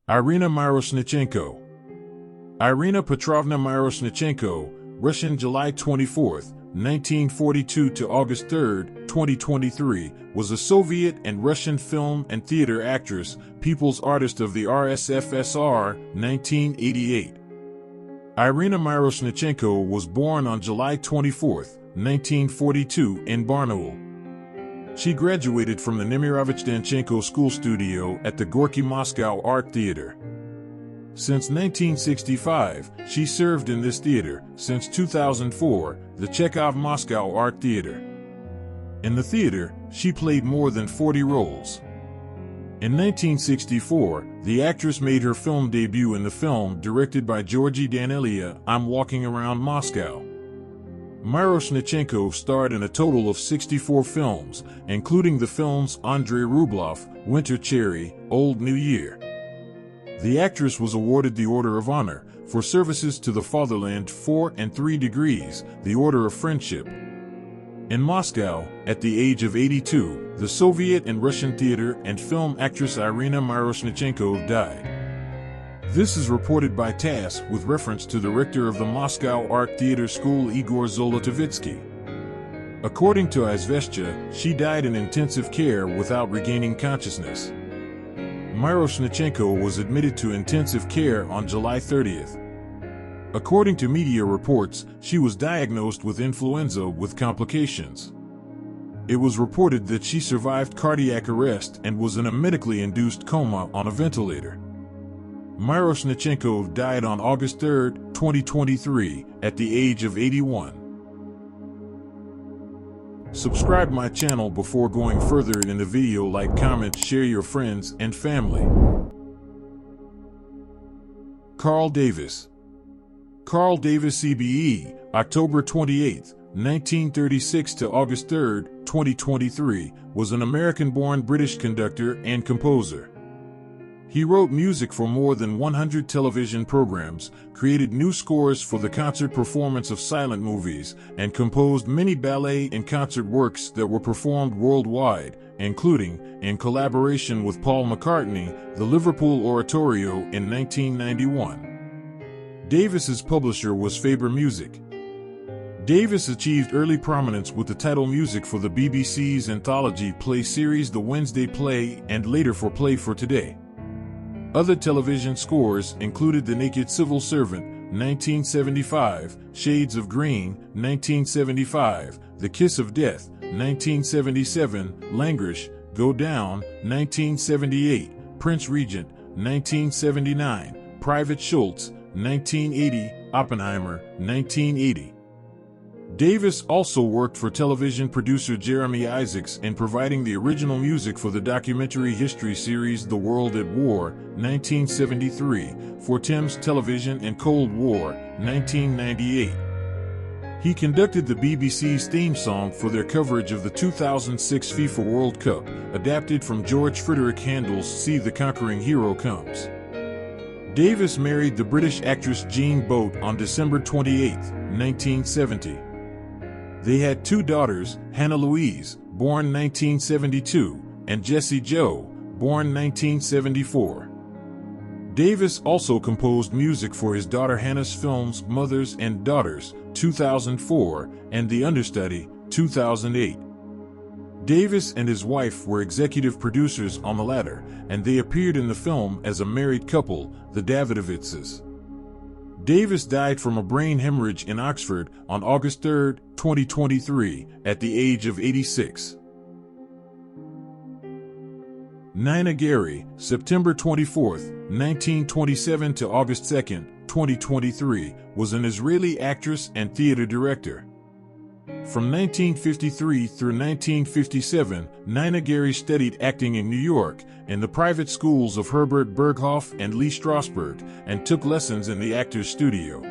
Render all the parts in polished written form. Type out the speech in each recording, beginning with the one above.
Irina Mirosnichenko. Irina Petrovna Mirosnichenko, Russian, July 24, 1942 to August 3, 2023, was a Soviet and Russian film and theater actress, People's Artist of the RSFSR, 1988. Irina Mirosnichenko was born on July 24, 1942 in Barnaul. She graduated from the Nemirovich-Danchenko School Studio at the Gorky Moscow Art Theater. Since 1965, she served in this theater. Since 2004, the Chekhov Moscow Art Theater. In the theater, she played more than 40 roles. In 1964, the actress made her film debut in the film directed by Georgy Danelia, I'm Walking Around Moscow. Mirosnichenko starred in a total of 64 films, including the films Andrei Rublev, Winter Cherry, Old New Year. The actress was awarded the Order of Honor for services to the fatherland 4 and 3 degrees, the Order of Friendship. In Moscow, at the age of 82, the Soviet and Russian theater and film actress Irina Mirosnichenko died. This is reported by TASS with reference to the rector of the Moscow Art Theater School Igor Zolotovitsky. According to Izvestia, she died in intensive care without regaining consciousness. Mirosnichenko was admitted to intensive care on July 30th. According to media reports, she was diagnosed with influenza with complications. It was reported that she survived cardiac arrest and was in a medically induced coma on a ventilator. Mirosnichenko died on August 3, 2023, at the age of 81. Subscribe my channel before going further in the video. Like, comment, share your friends and family. Carl Davis. Carl Davis CBE, October 28, 1936 to August 3, 2023, was an American-born British conductor and composer. He wrote music for more than 100 television programs, created new scores for the concert performance of silent movies, and composed many ballet and concert works that were performed worldwide, including, in collaboration with Paul McCartney, the Liverpool Oratorio in 1991. Davis's publisher was Faber Music. Davis achieved early prominence with the title music for the BBC's anthology play series The Wednesday Play and later for Play for Today. Other television scores included The Naked Civil Servant, 1975, Shades of Green, 1975, The Kiss of Death, 1977, Languish, Go Down, 1978, Prince Regent, 1979, Private Schultz, 1980, Oppenheimer, 1980. Davis also worked for television producer Jeremy Isaacs in providing the original music for the documentary history series The World at War, 1973, for Thames Television and Cold War, 1998. He conducted the BBC's theme song for their coverage of the 2006 FIFA World Cup, adapted from George Frederick Handel's See the Conquering Hero Comes. Davis married the British actress Jean Boat on December 28, 1970. They had 2 daughters, Hannah Louise, born 1972, and Jessie Jo, born 1974. Davis also composed music for his daughter Hannah's films Mothers and Daughters, 2004, and The Understudy, 2008. Davis and his wife were executive producers on the latter, and they appeared in the film as a married couple, the Davidovitzes. Davis died from a brain hemorrhage in Oxford on August 3, 2023, at the age of 86. Pnina Gary, September 24, 1927 to August 2, 2023, was an Israeli actress and theater director. From 1953 through 1957, Pnina Gary studied acting in New York, in the private schools of Herbert Berghoff and Lee Strasberg, and took lessons in the Actors Studio.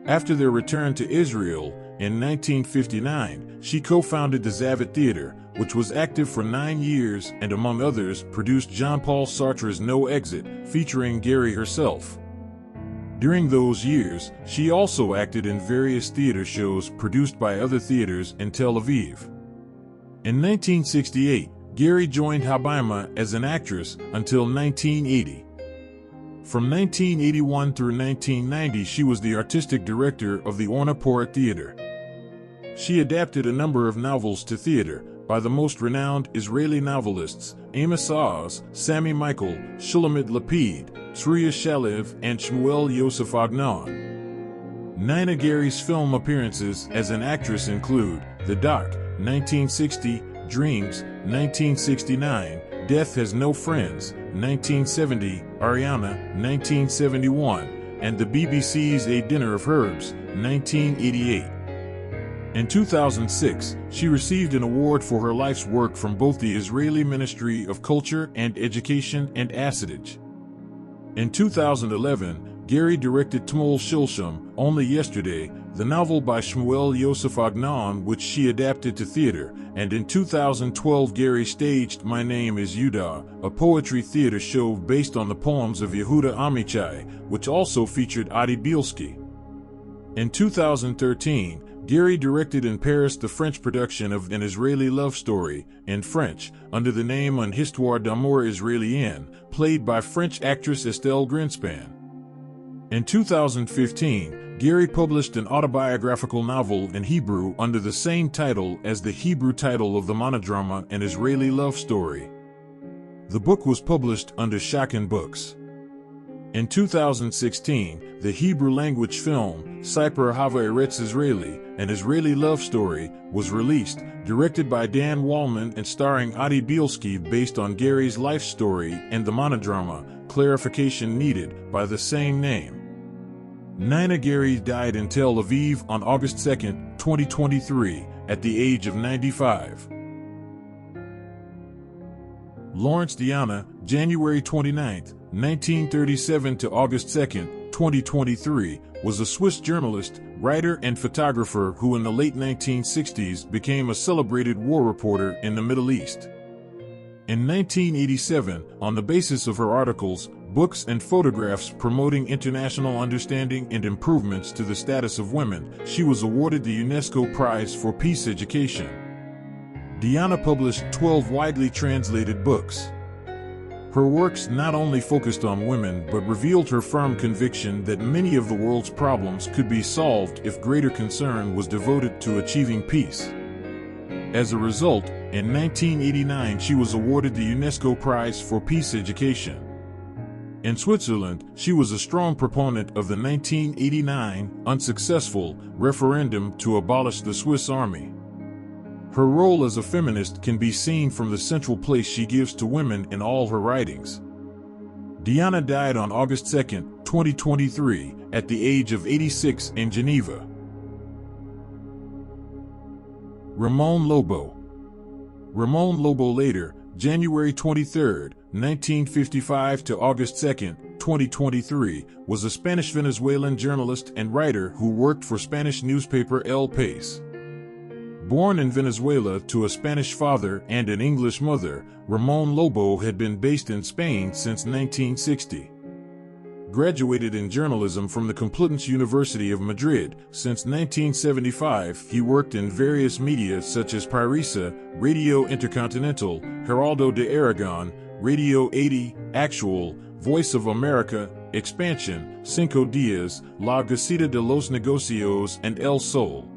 After their return to Israel, in 1959, she co-founded the Zavit Theater, which was active for 9 years and, among others, produced Jean-Paul Sartre's No Exit, featuring Gary herself. During those years, she also acted in various theater shows produced by other theaters in Tel Aviv. In 1968, Gary joined Habaima as an actress until 1980. From 1981 through 1990, she was the artistic director of the Ornapora Theater. She adapted a number of novels to theater by the most renowned Israeli novelists Amos Oz, Sami Michael, Shulamit Lapid, Tzruya Shalev, and Shmuel Yosef Agnon. Pnina Gary's film appearances as an actress include The Dark, 1960, Dreams, 1969, Death Has No Friends, 1970, Ariana, 1971, and the BBC's A Dinner of Herbs, 1988. In 2006, she received an award for her life's work from both the Israeli Ministry of Culture and Education and Assadage. In 2011, Gary directed Tmol Shilsham, Only Yesterday, the novel by Shmuel Yosef Agnon, which she adapted to theater, and in 2012 Gary staged My Name is Yudah, a poetry theater show based on the poems of Yehuda Amichai, which also featured Adi Bielski. In 2013, Gary directed in Paris the French production of An Israeli Love Story, in French, under the name Un Histoire d'amour israélienne, played by French actress Estelle Greenspan. In 2015, Gary published an autobiographical novel in Hebrew under the same title as the Hebrew title of the monodrama An Israeli Love Story. The book was published under Shakin Books. In 2016, the Hebrew-language film, Siper Hava Eretz Israeli, An Israeli Love Story, was released, directed by Dan Wallman and starring Adi Bielski based on Gary's life story and the monodrama, Clarification Needed, by the same name. Pnina Gary died in Tel Aviv on August 2, 2023, at the age of 95. Laurence Deonna, January 29, 1937 to August 2, 2023, was a Swiss journalist, writer, and photographer who in the late 1960s became a celebrated war reporter in the Middle East. In 1987, on the basis of her articles, books, and photographs promoting international understanding and improvements to the status of women, she was awarded the UNESCO Prize for Peace Education. Deonna published 12 widely translated books. Her works not only focused on women but revealed her firm conviction that many of the world's problems could be solved if greater concern was devoted to achieving peace. As a result, in 1989 she was awarded the UNESCO Prize for Peace Education. In Switzerland, she was a strong proponent of the 1989, unsuccessful, referendum to abolish the Swiss Army. Her role as a feminist can be seen from the central place she gives to women in all her writings. Deonna died on August 2, 2023, at the age of 86 in Geneva. Ramón Lobo. Ramón Lobo, later, January 23, 1955 to August 2, 2023, was a Spanish-Venezuelan journalist and writer who worked for Spanish newspaper El País. Born in Venezuela to a Spanish father and an English mother, Ramón Lobo had been based in Spain since 1960. Graduated in journalism from the Complutense University of Madrid, since 1975 he worked in various media such as Prisa, Radio Intercontinental, Heraldo de Aragon, Radio 80, Actual, Voice of America, Expansion, Cinco Días, La Gaceta de los Negocios, and El Sol.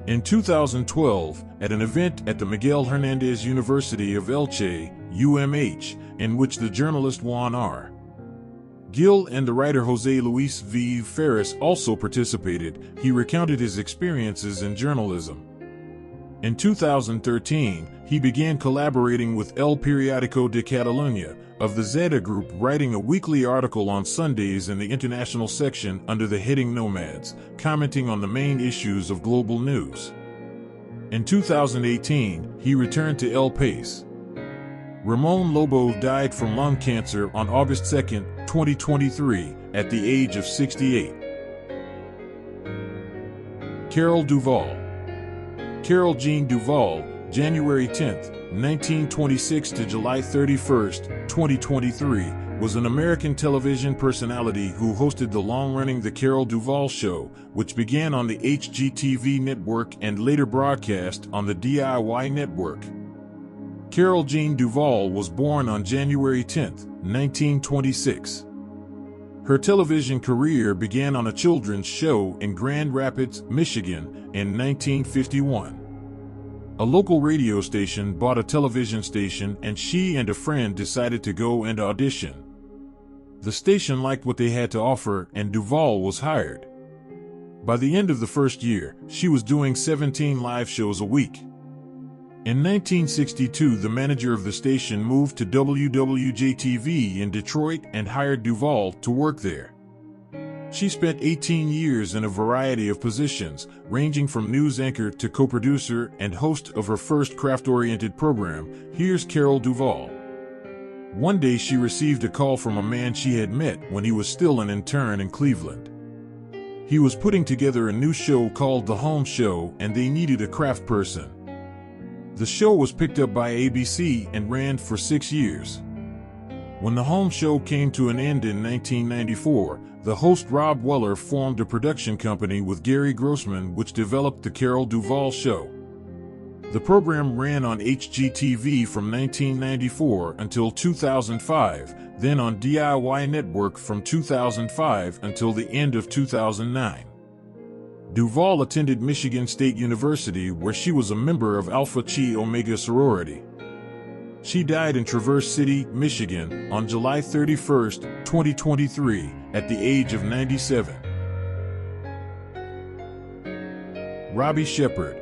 In 2012, at an event at the Miguel Hernández University of Elche, UMH, in which the journalist Juan R. Gil and the writer José Luis V. Ferris also participated, he recounted his experiences in journalism. In 2013, he began collaborating with El Periódico de Catalunya, of the Zeta Group, writing a weekly article on Sundays in the international section under the heading Nomads, commenting on the main issues of global news. In 2018, he returned to El País. Ramón Lobo died from lung cancer on August 2, 2023, at the age of 68. Carol Duvall. Carol Jean Duvall, January 10, 1926 to July 31, 2023, was an American television personality who hosted the long-running The Carol Duvall Show, which began on the HGTV network and later broadcast on the DIY network. Carol Jean Duvall was born on January 10, 1926. Her television career began on a children's show in Grand Rapids, Michigan, in 1951. A local radio station bought a television station, and she and a friend decided to go and audition. The station liked what they had to offer, and Duvall was hired. By the end of the first year, she was doing 17 live shows a week. In 1962, the manager of the station moved to WWJ-TV in Detroit and hired Duvall to work there. She spent 18 years in a variety of positions, ranging from news anchor to co-producer and host of her first craft-oriented program, Here's Carol Duvall. One day she received a call from a man she had met when he was still an intern in Cleveland. He was putting together a new show called The Home Show, and they needed a craft person. The show was picked up by ABC and ran for 6 years. When The Home Show came to an end in 1994, the host Rob Weller formed a production company with Gary Grossman, which developed The Carol Duvall Show. The program ran on HGTV from 1994 until 2005, then on DIY Network from 2005 until the end of 2009. Duvall attended Michigan State University, where she was a member of Alpha Chi Omega sorority. She died in Traverse City, Michigan, on July 31, 2023, at the age of 97. Robbie Shepard.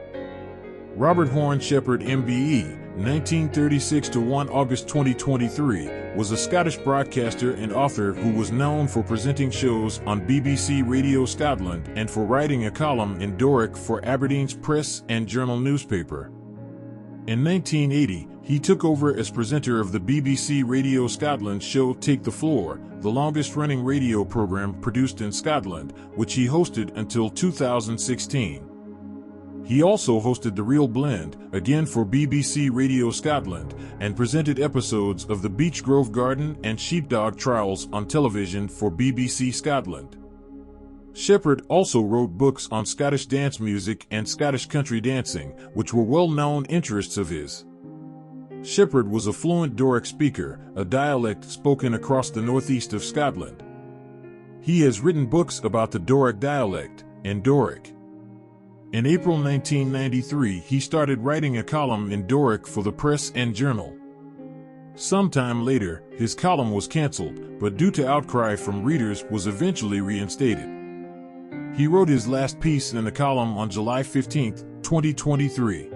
Robert Horn Shepard, MBE, 1936 to 1 August 2023, was a Scottish broadcaster and author who was known for presenting shows on BBC Radio Scotland and for writing a column in Doric for Aberdeen's Press and Journal newspaper. In 1980, he took over as presenter of the BBC Radio Scotland show Take the Floor, the longest-running radio program produced in Scotland, which he hosted until 2016. He also hosted The Real Blend, again for BBC Radio Scotland, and presented episodes of the Beech Grove Garden and Sheepdog Trials on television for BBC Scotland. Shepard also wrote books on Scottish dance music and Scottish country dancing, which were well-known interests of his. Shepard was a fluent Doric speaker, a dialect spoken across the northeast of Scotland. He has written books about the Doric dialect and Doric. In April 1993, he started writing a column in Doric for the Press and Journal. Sometime later, his column was cancelled, but due to outcry from readers was eventually reinstated. He wrote his last piece in the column on July 15, 2023.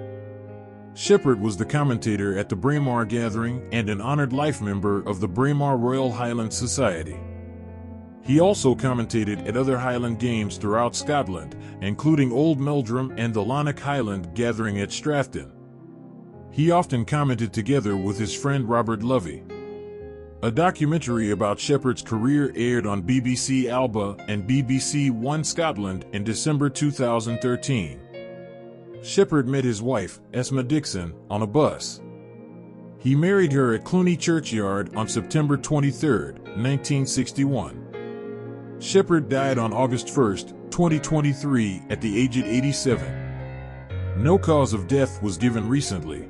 Shepard was the commentator at the Braemar Gathering and an honored life member of the Braemar Royal Highland Society. He also commentated at other Highland games throughout Scotland, including Old Meldrum and the Lanark Highland Gathering at Strathdon. He often commented together with his friend Robert Lovey. A documentary about Shepard's career aired on BBC Alba and BBC One Scotland in December 2013. Shepard met his wife, Esma Dixon, on a bus. He married her at Cluny Churchyard on September 23, 1961. Shepard died on August 1, 2023, at the age of 87. No cause of death was given recently.